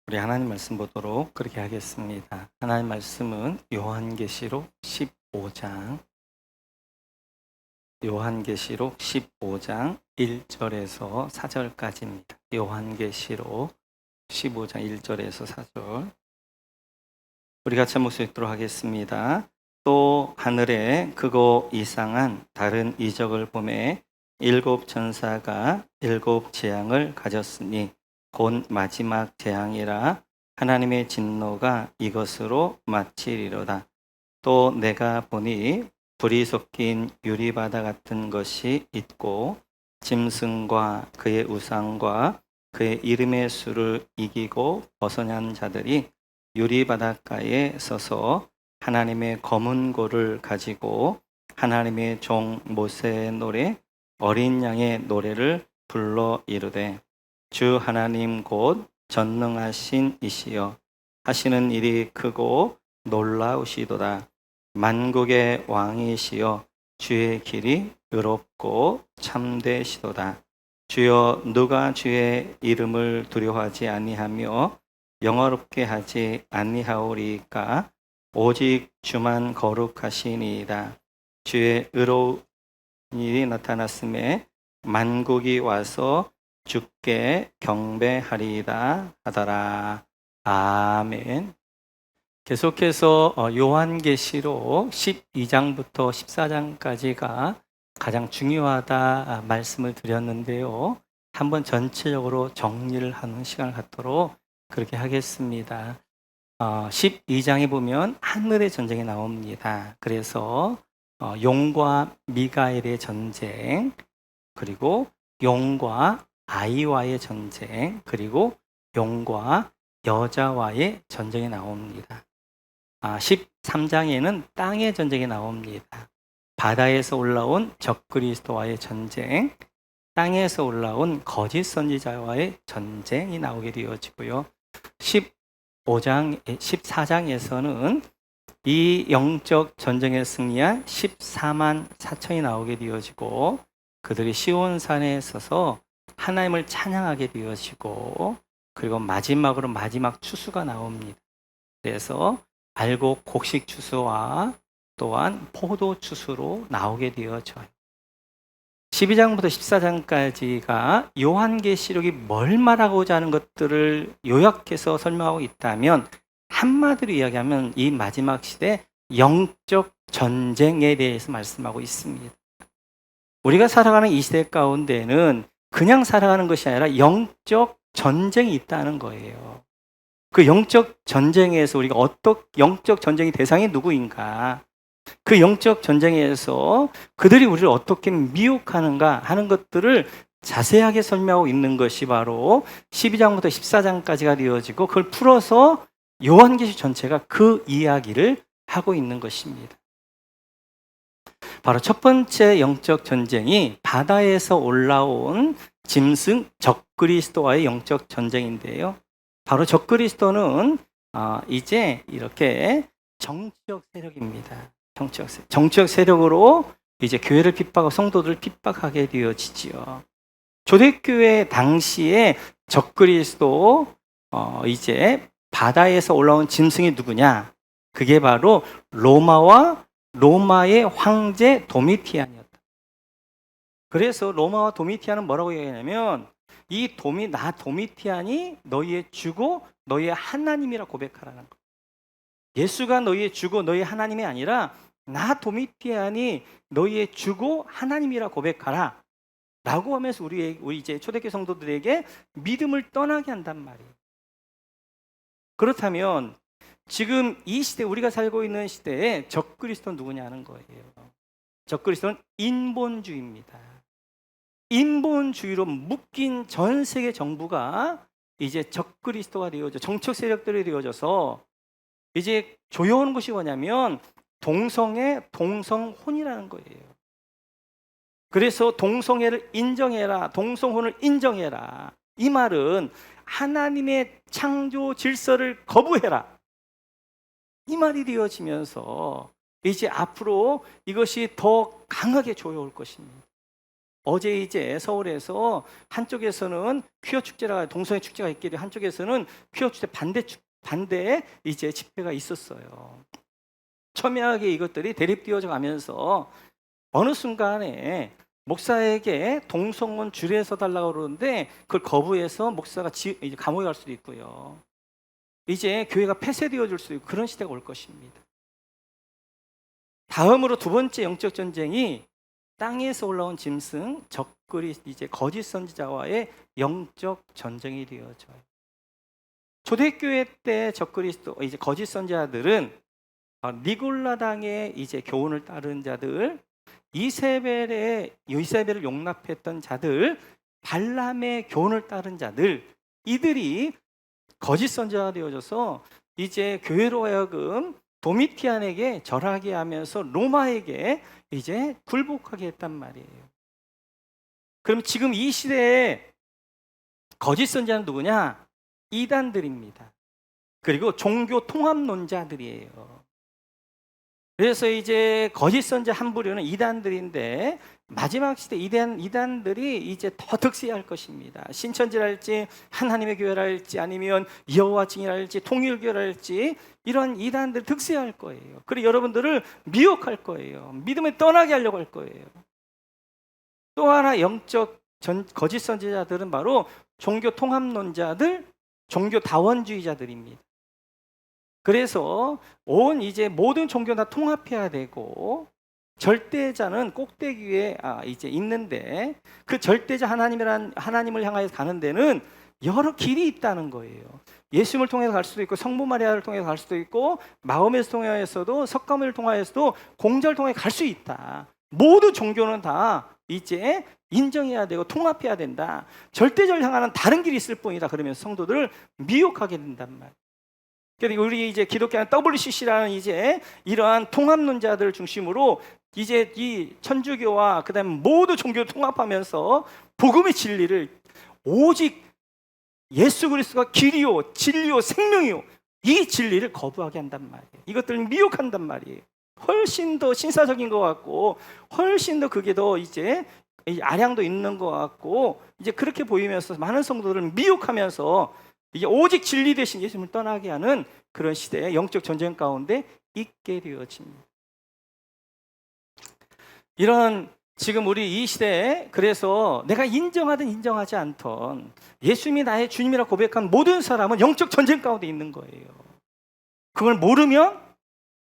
우리 하나님 말씀 보도록 그렇게 하겠습니다. 하나님 말씀은 요한계시록 15장 1절에서 4절까지입니다. 요한계시록 15장 1절에서 4절. 우리 같이 한 목소리 듣도록 하겠습니다. 또 하늘에 크고 이상한 다른 이적을 보매 일곱 천사가 일곱 재앙을 가졌으니 곧 마지막 재앙이라 하나님의 진노가 이것으로 마치리로다. 또 내가 보니 불이 섞인 유리바다 같은 것이 있고 짐승과 그의 우상과 그의 이름의 수를 이기고 벗어난 자들이 유리바닷가에 서서 하나님의 검은 고를 가지고 하나님의 종 모세의 노래 어린 양의 노래를 불러 이르되 주 하나님 곧 전능하신 이시여 하시는 일이 크고 놀라우시도다. 만국의 왕이시여 주의 길이 의롭고 참되시도다. 주여 누가 주의 이름을 두려워하지 아니하며 영화롭게 하지 아니하오리까. 오직 주만 거룩하시니이다. 주의 의로운 일이 나타났음에 만국이 와서 주께 경배하리이다 하더라. 아멘. 계속해서 요한계시록 12장부터 14장까지가 가장 중요하다 말씀을 드렸는데요. 한번 전체적으로 정리를 하는 시간을 갖도록 그렇게 하겠습니다. 12장에 보면 하늘의 전쟁이 나옵니다. 그래서 용과 미가엘의 전쟁, 그리고 용과 아이와의 전쟁, 그리고 용과 여자와의 전쟁이 나옵니다. 13장에는 땅의 전쟁이 나옵니다. 바다에서 올라온 적그리스도와의 전쟁, 땅에서 올라온 거짓 선지자와의 전쟁이 나오게 되어지고요. 14장에서는 이 영적 전쟁에 승리한 14만 4천이 나오게 되어지고 그들이 시온산에 서서 하나님을 찬양하게 되어지고 그리고 마지막으로 마지막 추수가 나옵니다. 그래서 알곡 곡식 추수와 또한 포도 추수로 나오게 되어져요. 12장부터 14장까지가 요한계시록이 뭘 말하고자 하는 것들을 요약해서 설명하고 있다면 한마디로 이야기하면 이 마지막 시대 영적 전쟁에 대해서 말씀하고 있습니다. 우리가 살아가는 이 시대 가운데는 그냥 살아가는 것이 아니라 영적 전쟁이 있다는 거예요. 그 영적 전쟁에서 우리가 영적 전쟁의 대상이 누구인가? 그 영적 전쟁에서 그들이 우리를 어떻게 미혹하는가 하는 것들을 자세하게 설명하고 있는 것이 바로 12장부터 14장까지가 되어지고 그걸 풀어서 요한계시 전체가 그 이야기를 하고 있는 것입니다. 바로 첫 번째 영적 전쟁이 바다에서 올라온 짐승 적그리스도와의 영적 전쟁인데요. 바로 적그리스도는 이제 이렇게 정치적 세력입니다. 정치적 세력으로 이제 교회를 핍박하고 성도들을 핍박하게 되어지지요. 초대교회 당시에 적그리스도 이제 바다에서 올라온 짐승이 누구냐? 그게 바로 로마의 황제 도미티안이었다. 그래서 로마와 도미티안은 뭐라고 얘기하냐면 이 도미티안이 너희의 주고 너희의 하나님이라 고백하라는 거예요. 예수가 너희의 주고 너희의 하나님이 아니라 나 도미티안이 너희의 주고 하나님이라 고백하라 라고 하면서 우리 이제 초대교회 성도들에게 믿음을 떠나게 한단 말이에요. 그렇다면 지금 이 시대 우리가 살고 있는 시대에 적그리스도는 누구냐는 거예요. 적그리스도는 인본주의입니다. 인본주의로 묶인 전 세계 정부가 이제 적그리스도가 되어져 정책 세력들이 되어져서 이제 조여오는 것이 뭐냐면 동성애, 동성혼이라는 거예요. 그래서 동성애를 인정해라, 동성혼을 인정해라. 이 말은 하나님의 창조 질서를 거부해라. 이 말이 되어지면서 이제 앞으로 이것이 더 강하게 조여올 것입니다. 어제 이제 서울에서 한쪽에서는 퀴어 축제라 동성애 축제가 있기도 한쪽에서는 퀴어 축제 반대 이제 집회가 있었어요. 첨예하게 이것들이 대립되어져 가면서 어느 순간에 목사에게 동성혼 주례서 달라고 그러는데 그걸 거부해서 목사가 이제 감옥에 갈 수도 있고요. 이제 교회가 폐쇄되어질 수도 있고 그런 시대가 올 것입니다. 다음으로 두 번째 영적 전쟁이 땅에서 올라온 짐승, 이제 거짓 선지자와의 영적 전쟁이 되어져요. 초대교회 때 적그리스도 이제 거짓 선지자들은 니골라당의 이제 교훈을 따른 자들, 이세벨을 용납했던 자들, 발람의 교훈을 따른 자들, 이들이 거짓 선지자가 되어져서 이제 교회로 하여금 도미티안에게 절하게 하면서 로마에게 이제 굴복하게 했단 말이에요. 그럼 지금 이 시대에 거짓 선지자는 누구냐? 이단들입니다. 그리고 종교 통합론자들이에요. 그래서 이제 거짓 선지자 한 부류는 이단들인데 마지막 시대 이단들이 이제 더 득세할 것입니다. 신천지랄지 하나님의 교회랄지 아니면 여호와 증인랄지 통일교랄지 이런 이단들 득세할 거예요. 그리고 여러분들을 미혹할 거예요. 믿음을 떠나게 하려고 할 거예요. 또 하나 영적 거짓 선지자들은 바로 종교 통합론자들, 종교 다원주의자들입니다. 그래서 이제 모든 종교 다 통합해야 되고 절대자는 꼭대기 위에 이제 있는데 그 절대자 하나님을 향하여 가는 데는 여러 길이 있다는 거예요. 예수님을 통해서 갈 수도 있고 성부 마리아를 통해서 갈 수도 있고 마음에서 통하여서도 석가모니를 통하여서도 공자를 통해 갈 수 있다. 모든 종교는 다 이제 인정해야 되고 통합해야 된다. 절대자를 향하는 다른 길이 있을 뿐이다. 그러면서 성도들을 미혹하게 된단 말이에요. 그래서 우리 이제 기독교는 WCC라는 이제 이러한 통합론자들 중심으로 이제 이 천주교와 그다음에 모든 종교를 통합하면서 복음의 진리를 오직 예수 그리스도가 길이요 진리요 생명이요 이 진리를 거부하게 한단 말이에요. 이것들을 미혹한단 말이에요. 훨씬 더 신사적인 것 같고 훨씬 더 그게 더 이제 아량도 있는 것 같고 이제 그렇게 보이면서 많은 성도들을 미혹하면서 이제 오직 진리 대신 예수님을 떠나게 하는 그런 시대의 영적 전쟁 가운데 있게 되어집니다. 이런 지금 우리 이 시대에 그래서 내가 인정하든 인정하지 않던 예수님이 나의 주님이라 고백한 모든 사람은 영적 전쟁 가운데 있는 거예요. 그걸 모르면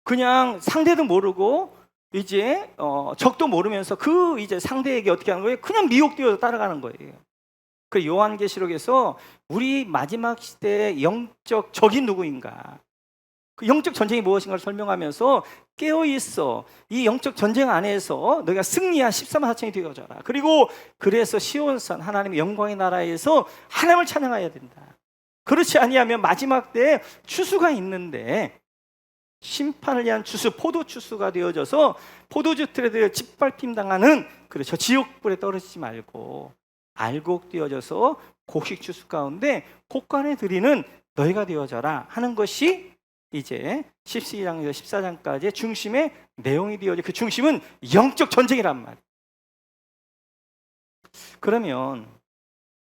그냥 상대도 모르고 이제 적도 모르면서 그 이제 상대에게 어떻게 하는 거예요? 그냥 미혹되어서 따라가는 거예요. 그 요한계시록에서 우리 마지막 시대의 영적 적이 누구인가? 그 영적 전쟁이 무엇인가를 설명하면서 깨어있어. 이 영적 전쟁 안에서 너희가 승리한 13만 4천이 되어져라. 그리고 그래서 시온산 하나님의 영광의 나라에서 하나님을 찬양해야 된다. 그렇지 아니하면 마지막 때에 추수가 있는데 심판을 위한 추수, 포도 추수가 되어져서 포도주 틀에 들어 짓밟힘 당하는 그렇죠. 지옥불에 떨어지지 말고 알곡되어져서 곡식 추수 가운데 곡간에 드리는 너희가 되어져라 하는 것이 이제 12장에서 14장까지의 중심의 내용이 되어져. 그 중심은 영적 전쟁이란 말이에요. 그러면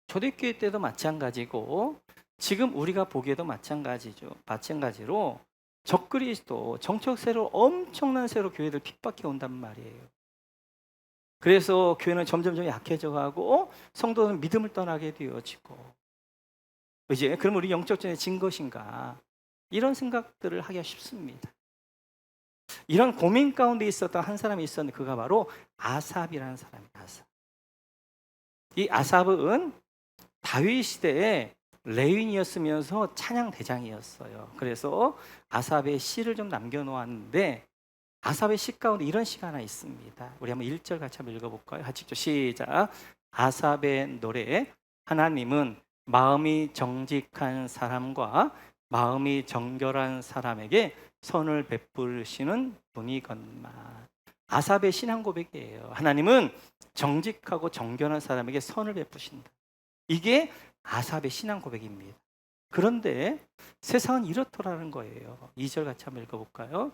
초대교회 때도 마찬가지고 지금 우리가 보기에도 마찬가지로 적그리스도 정책세로 엄청난 세로 교회들 핍박해 온단 말이에요. 그래서 교회는 점점 약해져 가고 성도는 믿음을 떠나게 되어지고 이제 그럼 우리 영적 전쟁이 진 것인가? 이런 생각들을 하기가 쉽습니다. 이런 고민 가운데 있었던 한 사람이 있었는데 그가 바로 아삽이라는 사람이에요. 이 아삽은 다윗 시대에 레위인이었으면서 찬양 대장이었어요. 그래서 아삽의 시를 좀 남겨놓았는데 아삽의 시 가운데 이런 시가 하나 있습니다. 우리 한번 1절 같이 한번 읽어볼까요? 같이 시작. 아삽의 노래. 하나님은 마음이 정직한 사람과 마음이 정결한 사람에게 선을 베푸시는 분이건만. 아삽의 신앙 고백이에요. 하나님은 정직하고 정결한 사람에게 선을 베푸신다. 이게 아삽의 신앙 고백입니다. 그런데 세상은 이렇더라는 거예요. 2절 같이 한번 읽어볼까요?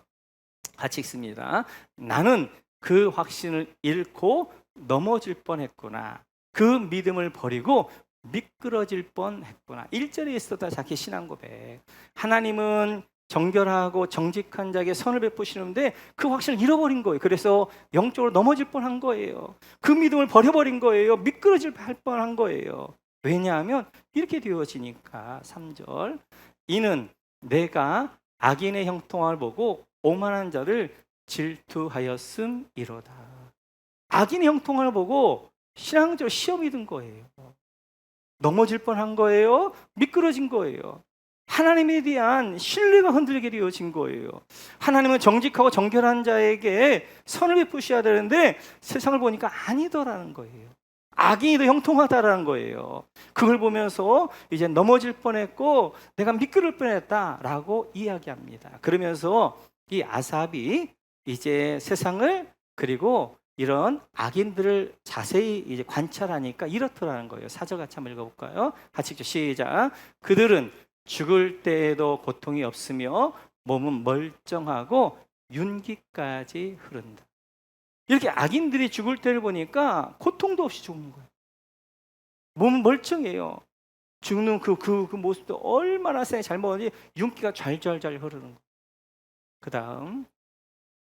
같이 읽습니다. 나는 그 확신을 잃고 넘어질 뻔했구나. 그 믿음을 버리고 미끄러질 뻔했구나. 1절에 있었다 자기 신앙 고백. 하나님은 정결하고 정직한 자에게 선을 베푸시는데 그 확신을 잃어버린 거예요. 그래서 영적으로 넘어질 뻔한 거예요. 그 믿음을 버려버린 거예요. 미끄러질 뻔한 거예요. 왜냐하면 이렇게 되어지니까. 3절, 이는 내가 악인의 형통함을 보고 오만한 자를 질투하였음이로다. 악인의 형통함을 보고 신앙적으로 시험이 든 거예요. 넘어질 뻔한 거예요. 미끄러진 거예요. 하나님에 대한 신뢰가 흔들리게 되어진 거예요. 하나님은 정직하고 정결한 자에게 선을 베푸셔야 되는데 세상을 보니까 아니더라는 거예요. 악인이 더 형통하다라는 거예요. 그걸 보면서 이제 넘어질 뻔했고 내가 미끄러울 뻔했다라고 이야기합니다. 그러면서 이 아삽이 이제 세상을 그리고 이런 악인들을 자세히 이제 관찰하니까 이렇더라는 거예요. 4절 같이 한번 읽어볼까요? 같이 시작. 그들은 죽을 때에도 고통이 없으며 몸은 멀쩡하고 윤기까지 흐른다. 이렇게 악인들이 죽을 때를 보니까 고통도 없이 죽는 거예요. 몸은 멀쩡해요. 죽는 그 모습도 얼마나 세상에 잘 먹었는지 윤기가 잘잘잘 흐르는 거예요. 그 다음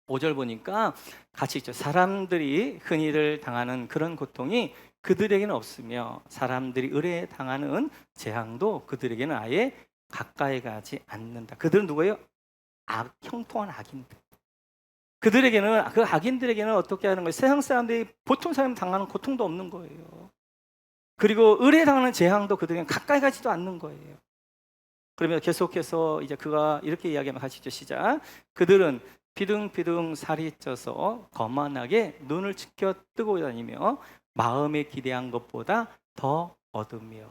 5절 보니까 같이 있죠. 사람들이 흔히들 당하는 그런 고통이 그들에게는 없으며 사람들이 의뢰에 당하는 재앙도 그들에게는 아예 가까이 가지 않는다. 그들은 누구예요? 형통한 악인들. 그들에게는, 그 악인들에게는 어떻게 하는 거예요? 세상 사람들이 보통 사람 당하는 고통도 없는 거예요. 그리고 의뢰에 당하는 재앙도 그들에게는 가까이 가지도 않는 거예요. 그러면 계속해서 이제 그가 이렇게 이야기하면 같이 있죠. 시작. 그들은 비둥비둥 살이 쪄서 거만하게 눈을 치켜 뜨고 다니며 마음에 기대한 것보다 더 얻으며.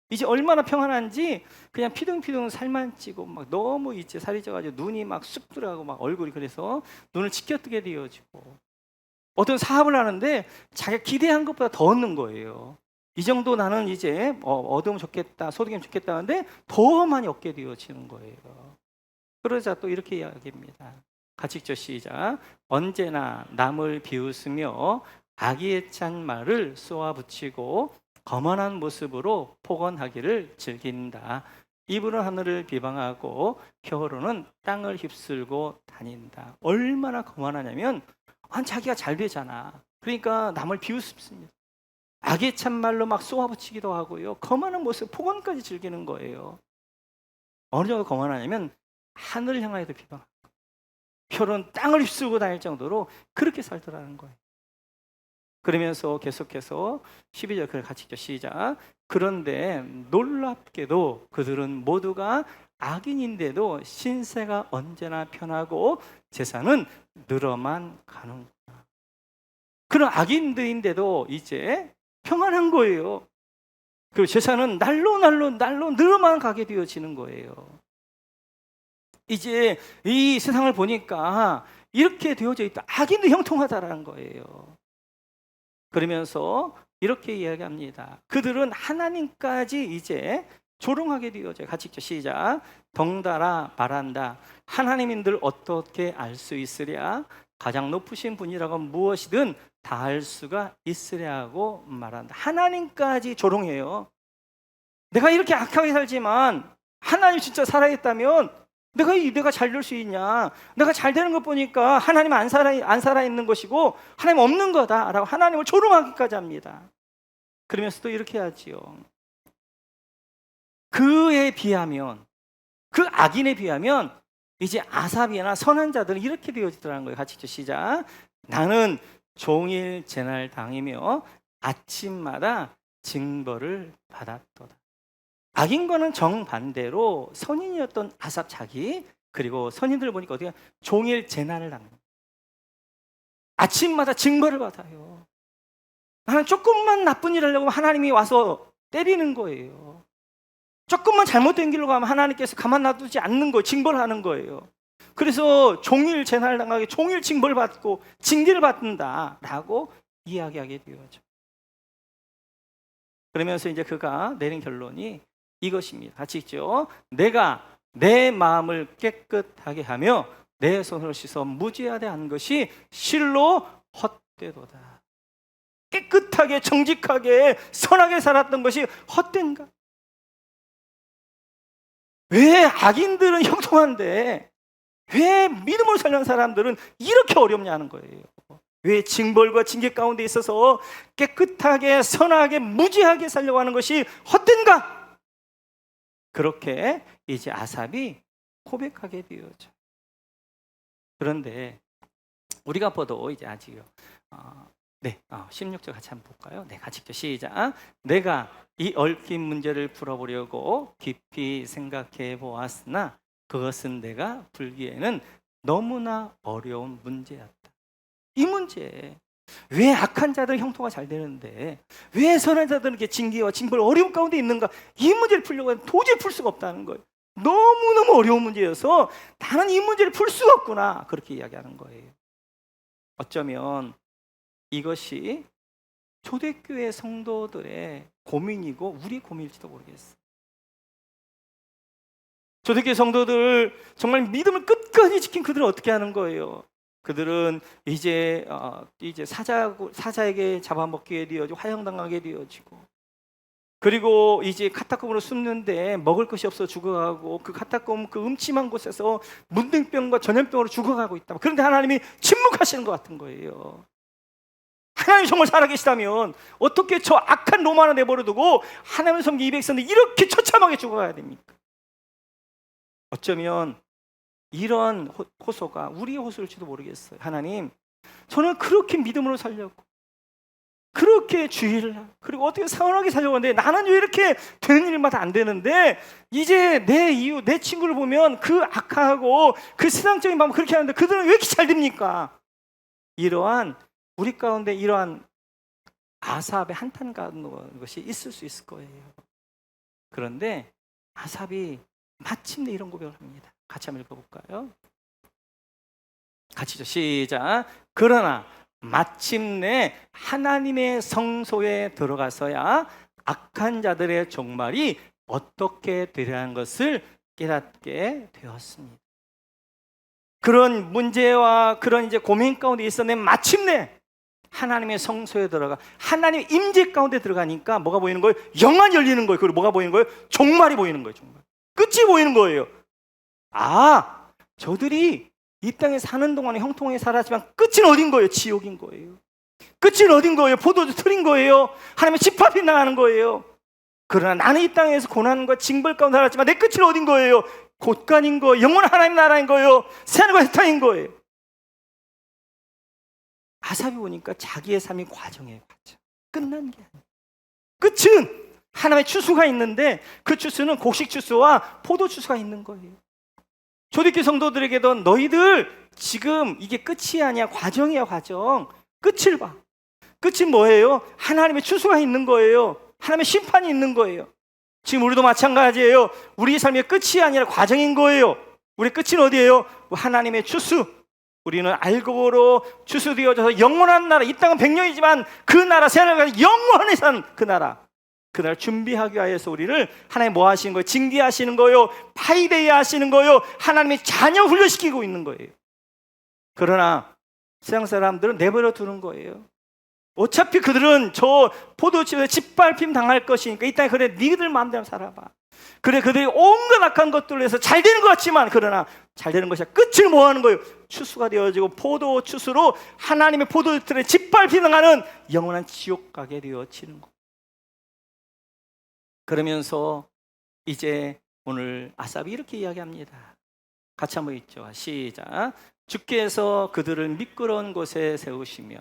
이제 얼마나 평안한지 그냥 피둥피둥 살만 찌고 막 너무 이제 살이 쪄가지고 눈이 막 쑥 들어가고 막 얼굴이 그래서 눈을 치켜 뜨게 되어지고 어떤 사업을 하는데 자기가 기대한 것보다 더 얻는 거예요. 이 정도 나는 이제 얻으면 좋겠다, 소득이면 좋겠다 하는데 더 많이 얻게 되어지는 거예요. 그러자 또 이렇게 이야기합니다. 같이 읽죠. 시작. 언제나 남을 비웃으며 악의에 찬 말을 쏘아붙이고 거만한 모습으로 폭언하기를 즐긴다. 입으로 하늘을 비방하고 혀로는 땅을 휩쓸고 다닌다. 얼마나 거만하냐면 자기가 잘 되잖아. 그러니까 남을 비웃습니다. 악의 찬말로 막 쏘아붙이기도 하고요. 거만한 모습, 폭언까지 즐기는 거예요. 어느 정도 거만하냐면 하늘을 향하여도 비방하고 혀로는 땅을 휩쓸고 다닐 정도로 그렇게 살더라는 거예요. 그러면서 계속해서 12절 그걸 같이 읽죠. 시작. 그런데 놀랍게도 그들은 모두가 악인인데도 신세가 언제나 편하고 재산은 늘어만 가는구나. 그런 악인들인데도 이제 평안한 거예요. 그리고 재산은 날로 늘어만 가게 되어지는 거예요. 이제 이 세상을 보니까 이렇게 되어져 있다. 악인도 형통하다라는 거예요. 그러면서 이렇게 이야기합니다. 그들은 하나님까지 이제 조롱하게 되어져요. 같이 읽죠. 시작. 덩달아 말한다. 하나님인들 어떻게 알 수 있으랴? 가장 높으신 분이라고 무엇이든 다 알 수가 있으랴 하고 말한다. 하나님까지 조롱해요. 내가 이렇게 악하게 살지만 하나님 진짜 살아있다면 내가 잘 될 수 있냐? 내가 잘 되는 것 보니까 하나님 안 살아 있는 것이고 하나님 없는 거다라고 하나님을 조롱하기까지 합니다. 그러면서도 이렇게 하지요. 그에 비하면, 그 악인에 비하면 이제 아삽이나 선한 자들은 이렇게 되어지더라는 거예요. 같이 시작. 나는 종일 재난을 당하며 아침마다 징벌을 받았도다. 악인과는 정반대로 선인이었던 아삽 자기, 그리고 선인들을 보니까 어떻게 종일 재난을 당합니다. 아침마다 징벌을 받아요. 나는 조금만 나쁜 일 하려고 하나님이 와서 때리는 거예요. 조금만 잘못된 길로 가면 하나님께서 가만 놔두지 않는 거예요. 징벌하는 거예요. 그래서 종일 재난을 당하게 종일 징벌을 받고 징계를 받는다라고 이야기하게 되어죠. 그러면서 이제 그가 내린 결론이 이것입니다. 같이 읽죠. 내가 내 마음을 깨끗하게 하며 내 손을 씻어 무죄하게 한 것이 실로 헛되도다. 깨끗하게 정직하게 선하게 살았던 것이 헛된가? 왜 악인들은 형통한데 왜 믿음으로 살려는 사람들은 이렇게 어렵냐는 거예요. 왜 징벌과 징계 가운데 있어서 깨끗하게 선하게 무지하게 살려고 하는 것이 헛된가? 그렇게 이제 아삽이 고백하게 되어져. 그런데 우리가 봐도 이제 아직요. 16절 같이 한번 볼까요? 네, 같이 시작. 내가 이 얽힌 문제를 풀어보려고 깊이 생각해 보았으나 그것은 내가 풀기에는 너무나 어려운 문제였다. 이 문제, 왜 악한 자들은 형통가 잘 되는데 왜 선한 자들은 이렇게 징계와 징벌 어려움 가운데 있는가? 이 문제를 풀려고 하면 도저히 풀 수가 없다는 거예요. 너무너무 어려운 문제여서 나는 이 문제를 풀 수가 없구나, 그렇게 이야기하는 거예요. 어쩌면 이것이 초대교회 성도들의 고민이고 우리 고민일지도 모르겠어요. 초대교회 성도들 정말 믿음을 끝까지 지킨 그들은 어떻게 하는 거예요? 그들은 이제 사자에게 잡아먹게 되어지고 화형당하게 되어지고, 그리고 이제 카타콤으로 숨는데 먹을 것이 없어 죽어가고 그 카타콤 그 음침한 곳에서 문둥병과 전염병으로 죽어가고 있다. 그런데 하나님이 침묵하시는 것 같은 거예요. 하나님이 정말 살아계시다면 어떻게 저 악한 로마 하나 내버려두고 하나님을 섬기 200선들 이렇게 처참하게 죽어가야 됩니까? 어쩌면 이런 호소가 우리의 호소일지도 모르겠어요. 하나님, 저는 그렇게 믿음으로 살려고 그렇게 주의를 하고 그리고 어떻게 선하게 살려고 하는데 나는 왜 이렇게 되는 일마다 안 되는데, 이제 내 이웃, 내 친구를 보면 그 악하고 그 세상적인 마음 그렇게 하는데 그들은 왜 이렇게 잘 됩니까? 이러한 우리 가운데 이러한 아삽의 한탄 같은 것이 있을 수 있을 거예요. 그런데 아삽이 마침내 이런 고백을 합니다. 같이 한번 읽어볼까요? 같이죠. 시작. 그러나 마침내 하나님의 성소에 들어가서야 악한 자들의 종말이 어떻게 되려는 것을 깨닫게 되었습니다. 그런 문제와 그런 이제 고민 가운데 있었는데 마침내 하나님의 성소에 들어가 하나님의 임재 가운데 들어가니까 뭐가 보이는 거예요? 영안이 열리는 거예요. 그리고 뭐가 보이는 거예요? 종말이 보이는 거예요. 종말. 끝이 보이는 거예요. 아, 저들이 이 땅에 사는 동안에 형통하게 살았지만 끝은 어딘 거예요? 지옥인 거예요. 끝은 어딘 거예요? 포도주 틀린 거예요. 하나님의 집합이 나가는 거예요. 그러나 나는 이 땅에서 고난과 징벌 가운데 살았지만 내 끝은 어딘 거예요? 곳간인 거예요. 영원한 하나님 나라인 거예요. 새하늘과 새 땅인 거예요. 아삽이 보니까 자기의 삶이 과정이에요. 과정. 끝난 게 아니에요. 끝은 하나님의 추수가 있는데 그 추수는 곡식 추수와 포도 추수가 있는 거예요. 초대교회 성도들에게도 너희들 지금 이게 끝이 아니야. 과정이야, 과정. 끝을 봐. 끝은 뭐예요? 하나님의 추수가 있는 거예요. 하나님의 심판이 있는 거예요. 지금 우리도 마찬가지예요. 우리 삶의 끝이 아니라 과정인 거예요. 우리 끝은 어디예요? 하나님의 추수. 우리는 알고로 추수되어져서 영원한 나라, 이 땅은 100년이지만 그 나라, 새하늘과 영원히 사는 그 나라, 그날 준비하기 위해서 우리를 하나님 뭐 하시는 거예요? 징계하시는 거예요. 파이되게 하시는 거예요. 하나님의 자녀 훈련시키고 있는 거예요. 그러나 세상 사람들은 내버려 두는 거예요. 어차피 그들은 저 포도집에서 짓밟힘 당할 것이니까 이 땅에 그래 니들 마음대로 살아봐. 그래 그들이 온갖 악한 것들로 해서 잘 되는 것 같지만 그러나 잘 되는 것이 끝을 뭐 하는 거예요? 추수가 되어지고 포도 추수로 하나님의 포도들에 짓밟힘 당하는 영원한 지옥 가게 되어지는 거예요. 그러면서 이제 오늘 아삽이 이렇게 이야기합니다. 같이 한번 읽죠. 시작. 주께서 그들을 미끄러운 곳에 세우시며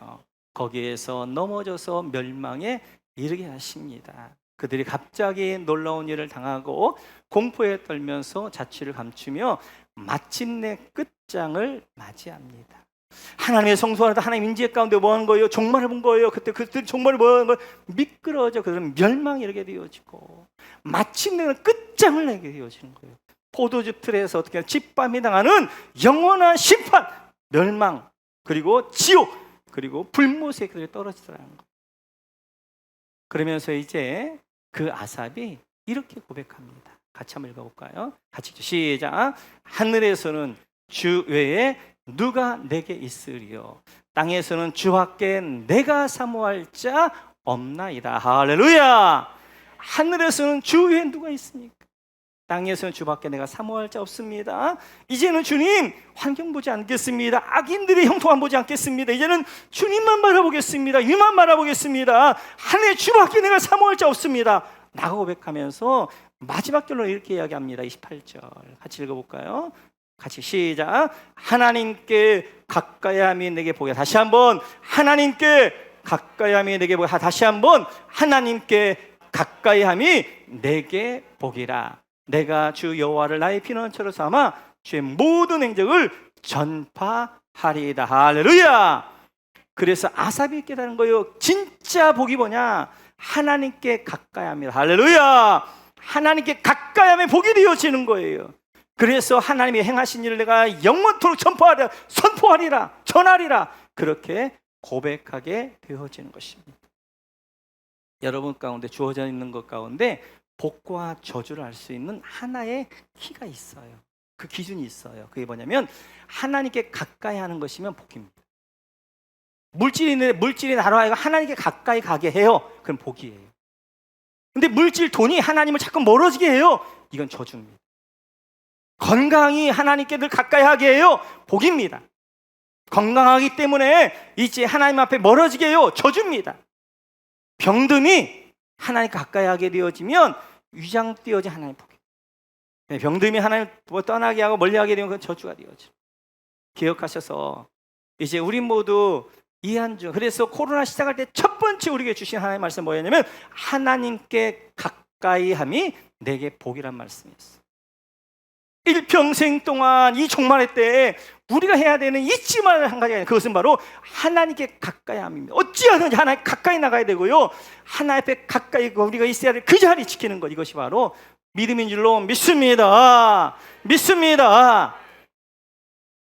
거기에서 넘어져서 멸망에 이르게 하십니다. 그들이 갑자기 놀라운 일을 당하고 공포에 떨면서 자취를 감추며 마침내 끝장을 맞이합니다. 하나님의 성소하다 하나님 임재 가운데 뭐 하는 거예요? 종말을 본 거예요. 그때 그들 종말을 뭐 하는 거예요? 미끄러져 그들은 멸망이 이르게 되어지고 마침내는 끝장을 내게 되어지는 거예요. 포도주 틀에서 어떻게 짓밟이 당하는 영원한 심판, 멸망, 그리고 지옥, 그리고 불못에 그들이 떨어지더라는 거예요. 그러면서 이제 그 아삽이 이렇게 고백합니다. 같이 한번 읽어볼까요? 같이 시작. 하늘에서는 주 외에 누가 내게 있으리요? 땅에서는 주밖에 내가 사모할 자 없나이다. 할렐루야. 하늘에서는 주 외에 누가 있습니까? 땅에서는 주밖에 내가 사모할 자 없습니다. 이제는 주님 환경 보지 않겠습니다. 악인들의 형통함 보지 않겠습니다. 이제는 주님만 바라보겠습니다. 이만 바라보겠습니다. 하늘에 주밖에 내가 사모할 자 없습니다. 라고 고백하면서 마지막 결론을 이렇게 이야기합니다. 28절 같이 읽어볼까요? 같이 시작. 하나님께 가까이함이 내게 보게. 다시 한번 하나님께 가까이함이 내게 보게. 다시 한번 하나님께 가까이함이 내게 보기라. 내가 주 여호와를 나의 피난처로 삼아 주의 모든 행적을 전파하리이다. 할렐루야. 그래서 아삽이 깨달은 거예요. 진짜 복이 뭐냐? 하나님께 가까이함이다. 할렐루야. 하나님께 가까이함에 복이 되어지는 거예요. 그래서 하나님이 행하신 일을 내가 영원토록 선포하리라, 전하리라, 그렇게 고백하게 되어지는 것입니다. 여러분 가운데 주어져 있는 것 가운데 복과 저주를 알 수 있는 하나의 키가 있어요. 그 기준이 있어요. 그게 뭐냐면 하나님께 가까이 하는 것이면 복입니다. 물질이 나로 하여금 하나님께 가까이 가게 해요. 그럼 복이에요. 근데 물질, 돈이 하나님을 자꾸 멀어지게 해요. 이건 저주입니다. 건강이 하나님께 늘 가까이 하게 해요. 복입니다. 건강하기 때문에 이제 하나님 앞에 멀어지게 해요. 저주입니다. 병듦이 하나님 가까이 하게 되어지면 위장되어진 하나님 복입니다. 병듦이 하나님 떠나게 하고 멀리하게 되면 그건 저주가 되어져. 기억하셔서 이제 우리 모두 이 한 주, 그래서 코로나 시작할 때 첫 번째 우리에게 주신 하나님의 말씀 뭐였냐면 하나님께 가까이함이 내게 복이란 말씀이었어요. 일평생 동안 이 종말의 때에 우리가 해야 되는 잊지 말아야 한 가지가 있어요. 그것은 바로 하나님께 가까이함입니다. 어찌하든지 하나님 가까이 나가야 되고요, 하나님 앞에 가까이 우리가 있어야 될 그 자리 지키는 것, 이것이 바로 믿음인 줄로 믿습니다.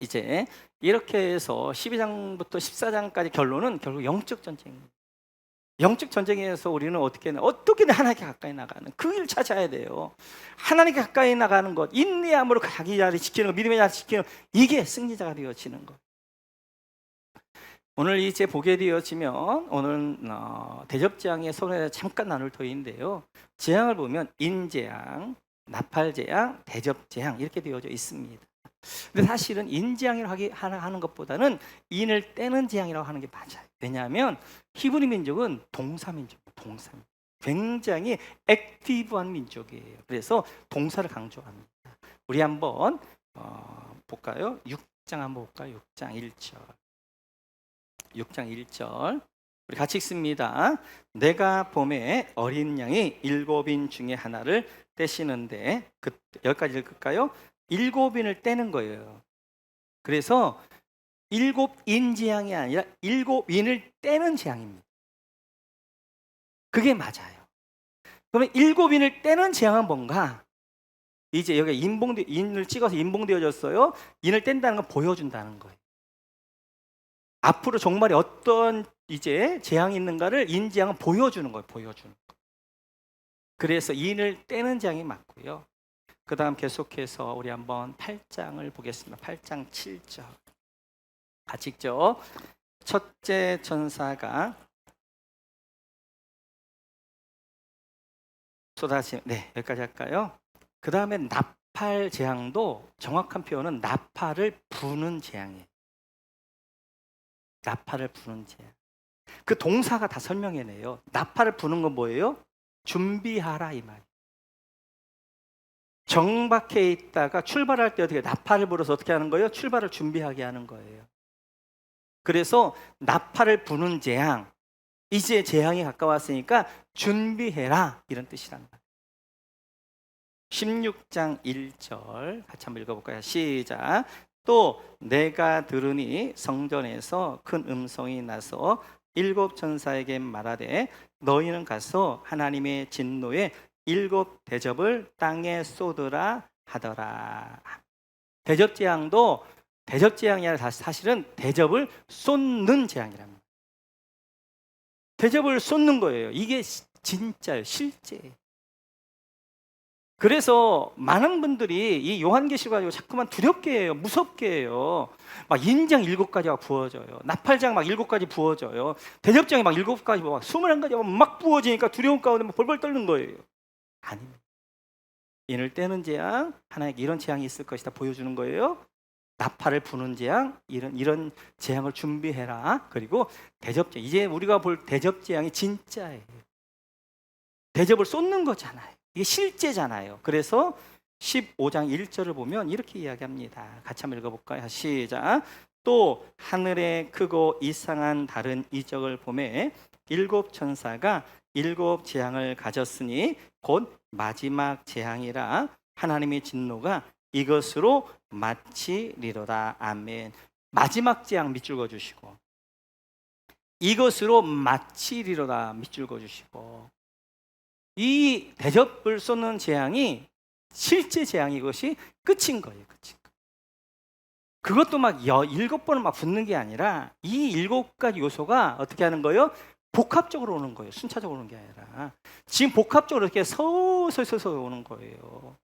이제 이렇게 해서 12장부터 14장까지 결론은 결국 영적 전쟁입니다. 영적 전쟁에서 우리는 어떻게 하나님께 가까이 나가는 그 길 찾아야 돼요. 하나님께 가까이 나가는 것, 인내함으로 자기 자리 지키는 것, 믿음의 자리 지키는 것, 이게 승리자가 되어지는 것. 오늘 이제 보게 되어지면 오늘 대접재앙의 손에 잠깐 나눌 터인데요, 재앙을 보면 인재앙, 나팔재앙, 대접재앙 이렇게 되어져 있습니다. 근데 사실은 인재앙이라고 하는 것보다는 인을 떼는 재앙이라고 하는 게 맞아요. 왜냐하면 히브리 민족은 동사민족, 굉장히 액티브한 민족이에요. 그래서 동사를 강조합니다. 우리 한번 볼까요? 6장 한번 볼까요? 6장 1절 우리 같이 읽습니다. 내가 봄에 어린 양이 7인 중에 하나를 떼시는데, 여기까지 읽을까요? 7인을 떼는 거예요. 그래서 7인 재앙이 아니라 7인을 떼는 재앙입니다. 그게 맞아요. 그러면 7인을 떼는 재앙은 뭔가? 이제 여기 인을 찍어서 인봉되어졌어요. 인을 뗀다는 건 보여준다는 거예요. 앞으로 종말에 어떤 이제 재앙이 있는가를 인재앙은 보여주는 거예요. 보여주는 거. 그래서 인을 떼는 재앙이 맞고요. 그 다음 계속해서 우리 한번 8장을 보겠습니다. 8장 7절 같이 읽죠. 첫째 천사가 여기까지 할까요? 그 다음에 나팔 재앙도 정확한 표현은 나팔을 부는 재앙이에요. 나팔을 부는 재앙. 그 동사가 다 설명해내요. 나팔을 부는 건 뭐예요? 준비하라 이 말이에요. 정박해 있다가 출발할 때 어떻게 나팔을 불어서 어떻게 하는 거예요? 출발을 준비하게 하는 거예요. 그래서 나팔을 부는 재앙, 이제 재앙이 가까웠으니까 준비해라 이런 뜻이란 말이에요. 16장 1절 같이 한번 읽어볼까요? 시작. 또 내가 들으니 성전에서 큰 음성이 나서 7 천사에게 말하되 너희는 가서 하나님의 진노에 7 대접을 땅에 쏟으라 하더라. 대접재앙도 대접재앙이 아니라 사실은 대접을 쏟는 재앙이랍니다. 대접을 쏟는 거예요. 이게 진짜예요. 실제예요. 그래서 많은 분들이 이 요한계시록 가지고 자꾸만 두렵게 해요. 무섭게 해요. 막 인장 7가지가 부어져요. 나팔장 막 7가지 부어져요. 대접장이 막 7가지, 막 21가지가 막 부어지니까 두려움 가운데 막 벌벌 떨는 거예요. 아닙니다. 인을 떼는 재앙, 하나님께 이런 재앙이 있을 것이다 보여주는 거예요. 나팔을 부는 재앙, 이런 재앙을 준비해라. 그리고 대접재앙, 이제 우리가 볼 대접재앙이 진짜예요. 대접을 쏟는 거잖아요. 이게 실제잖아요. 그래서 15장 1절을 보면 이렇게 이야기합니다. 같이 한번 읽어볼까요? 시작. 또 하늘에 크고 이상한 다른 이적을 보매 7 천사가 7 재앙을 가졌으니 곧 마지막 재앙이라 하나님의 진노가 이것으로 마치리로다. 아멘. 마지막 재앙 밑줄 그어주시고, 이것으로 마치리로다 밑줄 그어주시고, 이 대접을 쏟는 재앙이 실제 재앙이 이것이 끝인 거예요. 끝인 거. 그것도 막 7번을 막 붙는 게 아니라 이 7가지 요소가 어떻게 하는 거예요? 복합적으로 오는 거예요. 순차적으로 오는 게 아니라 지금 복합적으로 이렇게 서서히 오는 거예요.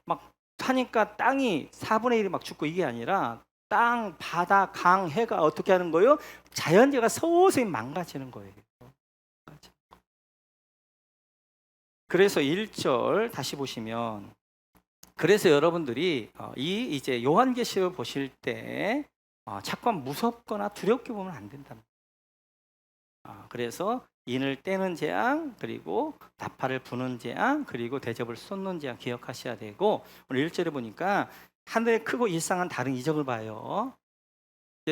막 하니까 땅이 4분의 1이 막 죽고, 이게 아니라 땅, 바다, 강, 해가 어떻게 하는 거예요? 자연재해가 서서히 망가지는 거예요. 그래서 1절 다시 보시면, 그래서 여러분들이 이제 요한계시를 보실 때 자꾸 무섭거나 두렵게 보면 안 된다. 그래서 인을 떼는 재앙, 그리고 나팔을 부는 재앙, 그리고 대접을 쏟는 재앙 기억하셔야 되고, 오늘 1절에 보니까 하늘에 크고 이상한 다른 이적을 봐요.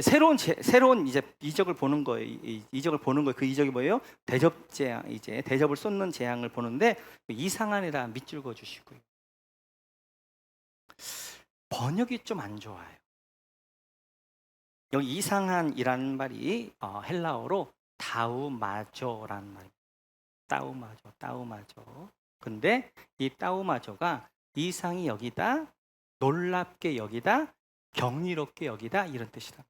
새로운 이제 이적을 보는 거예요. 이적을 보는 거예요. 그 이적이 뭐예요? 대접 재앙, 이제 대접을 쏟는 재앙을 보는데, 이상한이라 밑줄 그어 주시고요. 번역이 좀 안 좋아요. 여기 이상한이라는 말이 헬라어로 다우마조라는 말입니다. 따우마조. 근데 이 따우마조가 이상이 여기다, 놀랍게 여기다, 경이롭게 여기다, 이런 뜻이다.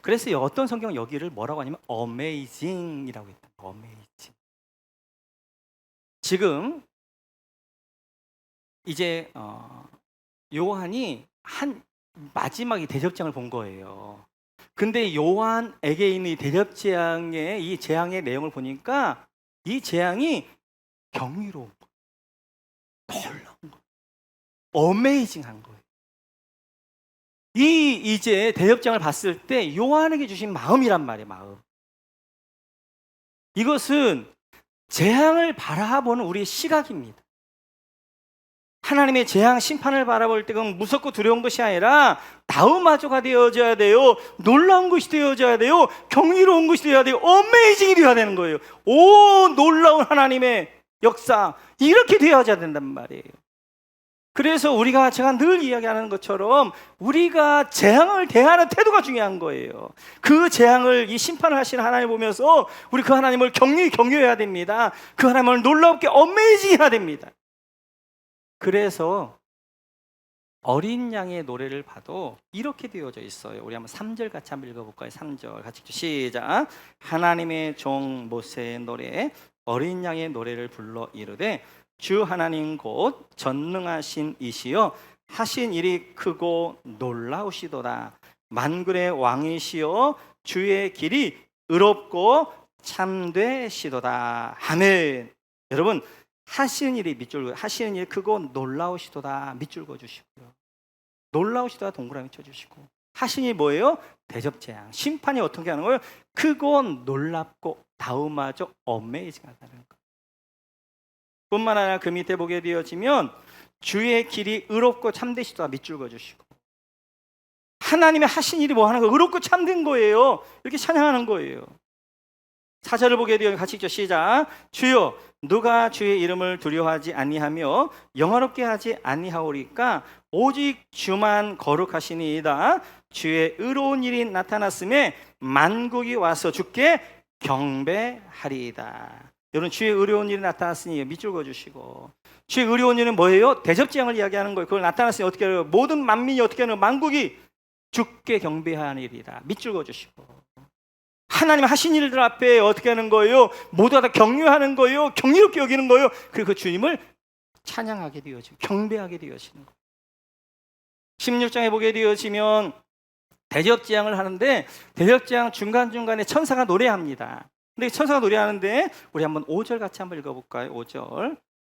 그래서 어떤 성경은 여기를 뭐라고 하냐면 amazing이라고 했다. amazing. 지금 이제 요한이 한 마지막에 대접장을 본 거예요. 근데 요한에게 있는 이 대접재앙의 이 재앙의 내용을 보니까 이 재앙이 경이로운 거예요. 놀라운 거예요. 어메이징한 거예요. 이제 대접장을 봤을 때 요한에게 주신 마음이란 말이에요. 마음. 이것은 재앙을 바라보는 우리의 시각입니다. 하나님의 재앙, 심판을 바라볼 때 그건 무섭고 두려운 것이 아니라 다음마저가 되어져야 돼요. 놀라운 것이 되어져야 돼요. 경이로운 것이 되어야 돼요. 어메이징이 되어야 되는 거예요. 오, 놀라운 하나님의 역사, 이렇게 되어져야 된단 말이에요. 그래서 제가 늘 이야기하는 것처럼 우리가 재앙을 대하는 태도가 중요한 거예요. 그 재앙을, 이 심판을 하시는 하나님을 보면서 우리 그 하나님을 경외해야 됩니다. 그 하나님을 놀랍게 어메이징 해야 됩니다. 그래서 어린 양의 노래를 봐도 이렇게 되어져 있어요. 우리 한번 3절 같이 한번 읽어볼까요? 3절 같이 시작. 하나님의 종 모세의 노래, 어린 양의 노래를 불러 이르되 주 하나님 곧 전능하신 이시여 하신 일이 크고 놀라우시도다. 만군의 왕이시여 주의 길이 의롭고 참되시도다. 아멘. 여러분, 하시는 일이 밑줄, 하시는 일이 크고 놀라우시도다 밑줄 그어주시고요. 놀라우시도다 동그라미 쳐주시고, 하시는 일이 뭐예요? 대접재앙, 심판이 어떻게 하는 거예요? 크고 놀랍고 다음마저 어메이징하다는 거. 뿐만 아니라 그 밑에 보게 되어지면 주의 길이 의롭고 참되시도다 밑줄 그어주시고, 하나님의 하신 일이 뭐 하는 거예요? 의롭고 참된 거예요. 이렇게 찬양하는 거예요. 4절을 보게 되어 같이 읽죠. 시작. 주여 누가 주의 이름을 두려워하지 아니하며 영화롭게 하지 아니하오리까? 오직 주만 거룩하시니이다. 주의 의로운 일이 나타났음에 만국이 와서 주께 경배하리이다. 여러분, 주의 의로운 일이 나타났으니 밑줄 그어주시고, 주의 의로운 일은 뭐예요? 대접재앙을 이야기하는 거예요. 그걸 나타났으니 어떻게 해요? 모든 만민이 어떻게 하는, 만국이 주께 경배하리이다 밑줄 그어주시고, 하나님 하신 일들 앞에 어떻게 하는 거예요? 모두가 다 경외하는 거예요. 경이롭게 여기는 거예요. 그리고 그 주님을 찬양하게 되어지고 경배하게 되어지는 거예요. 16장에 보게 되어지면 대접재앙을 하는데 대접재앙 중간중간에 천사가 노래합니다. 근데 천사가 노래하는데 우리 한번 5절 같이 한번 읽어볼까요? 5절.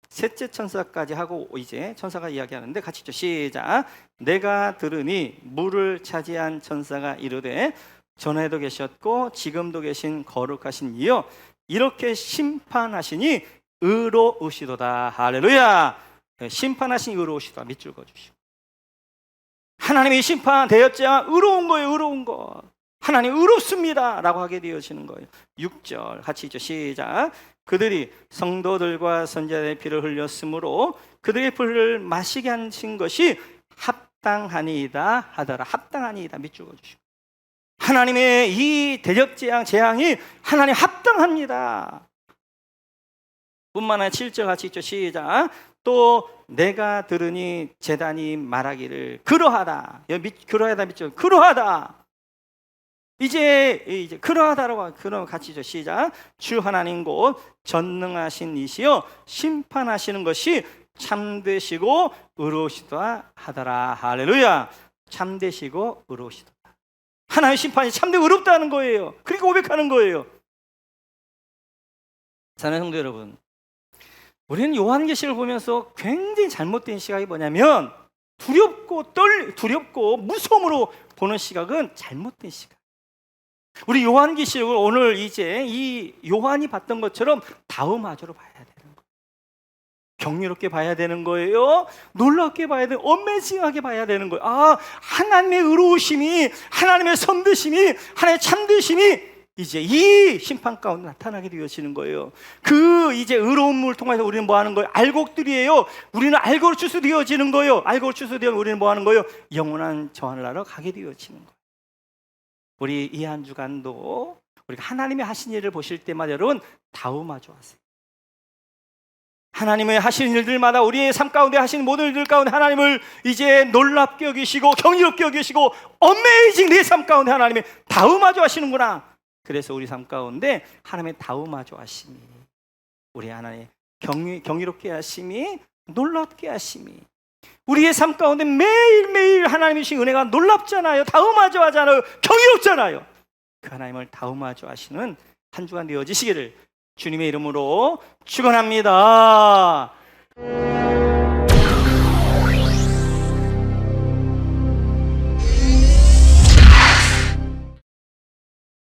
셋째 천사까지 하고 이제 천사가 이야기하는데 같이 읽죠. 시작. 내가 들으니 물을 차지한 천사가 이르되 전에도 계셨고 지금도 계신 거룩하신 이여 이렇게 심판하시니 의로우시도다. 할렐루야. 심판하시니 의로우시도다. 밑줄 그어주시고 하나님의 심판 대접재앙 의로운 거예요. 의로운 거. 하나님 의롭습니다 라고 하게 되어지는 거예요. 6절 같이 읽죠. 시작. 그들이 성도들과 선지자의 피를 흘렸으므로 그들의 피를 마시게 하신 것이 합당하니이다 하더라. 합당하니이다 밑줄 그어주시고 하나님의 이 대접재앙 재앙이 하나님 합당합니다. 뿐만 아니라 7절 같이 읽죠. 시작. 또 내가 들으니 제단이 말하기를 그러하다. 그러하다 밑줄 그러하다. 이제 그러하다라고 그럼 같이 죠. 시작. 주 하나님 곧 전능하신 이시여 심판하시는 것이 참되시고 의로우시다 하더라. 할렐루야. 참되시고 의로우시다. 하나님의 심판이 참되고 의롭다는 거예요. 그렇게 고백하는 거예요. 사랑하는 성도 여러분, 우리는 요한계시를 보면서 굉장히 잘못된 시각이 뭐냐면 두렵고 무서움으로 보는 시각은 잘못된 시각. 우리 요한계시를 오늘 이제 이 요한이 봤던 것처럼 다음마저로 봐야 되는 거예요. 경이롭게 봐야 되는 거예요. 놀랍게 봐야 되는, 어메이징하게 봐야 되는 거예요. 아, 하나님의 의로우심이, 하나님의 선되심이, 하나님의 참되심이 이제 이 심판 가운데 나타나게 되어지는 거예요. 그 이제 의로움을 통해서 우리는 뭐 하는 거예요? 알곡들이에요. 우리는 알곡으로 추수되어지는 거예요. 알곡으로 추수되면 우리는 뭐 하는 거예요? 영원한 저하늘 나라로 가게 되어지는 거예요. 우리 이 한 주간도 우리가 하나님의 하신 일을 보실 때마다 여러분 다음마저 하세요. 하나님의 하신 일들마다 우리의 삶 가운데 하신 모든 일들 가운데 하나님을 이제 놀랍게 여기시고 경이롭게 여기시고 어메이징 내 삶 가운데 하나님의 다음마저 하시는구나. 그래서 우리 삶 가운데 하나님의 다음마저 하심이 우리 하나님의 경이롭게 하심이 놀랍게 하심이 우리의 삶 가운데 매일매일 하나님의 주신 은혜가 놀랍잖아요. 다음마저 하잖아요. 경이롭잖아요. 그 하나님을 다음마저 하시는 한 주간 되어지시기를 주님의 이름으로 축원합니다.